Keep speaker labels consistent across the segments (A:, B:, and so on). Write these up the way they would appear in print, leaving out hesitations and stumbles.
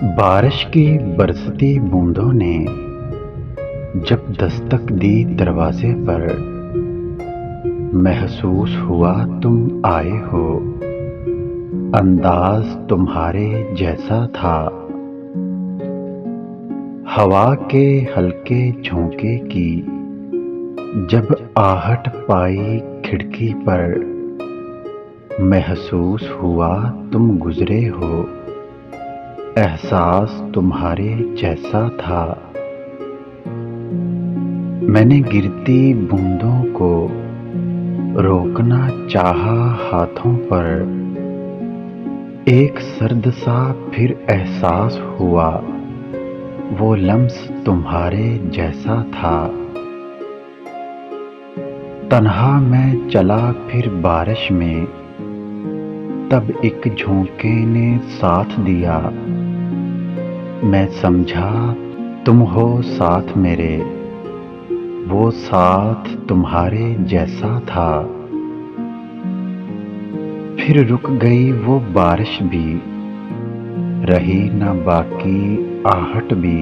A: बारिश की बरसती बूंदों ने जब दस्तक दी दरवाजे पर, महसूस हुआ तुम आए हो। अंदाज तुम्हारे जैसा था। हवा के हल्के झोंके की जब आहट पाई खिड़की पर, महसूस हुआ तुम गुजरे हो। एहसास तुम्हारे जैसा था। मैंने गिरती बूंदों को रोकना चाहा हाथों पर, एक सर्द सा फिर एहसास हुआ वो लम्स तुम्हारे जैसा था। तन्हा मैं चला फिर बारिश में, तब एक झोंके ने साथ दिया। मैं समझा तुम हो साथ मेरे, वो साथ तुम्हारे जैसा था। फिर रुक गई वो बारिश भी, रही न बाकी आहट भी।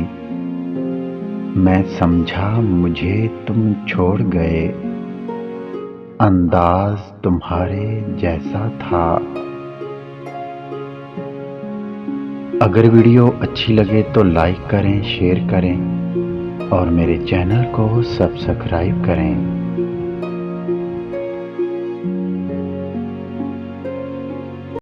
A: मैं समझा मुझे तुम छोड़ गए, अंदाज तुम्हारे जैसा था। अगर वीडियो अच्छी लगे तो लाइक करें, शेयर करें और मेरे चैनल को सब्सक्राइब करें।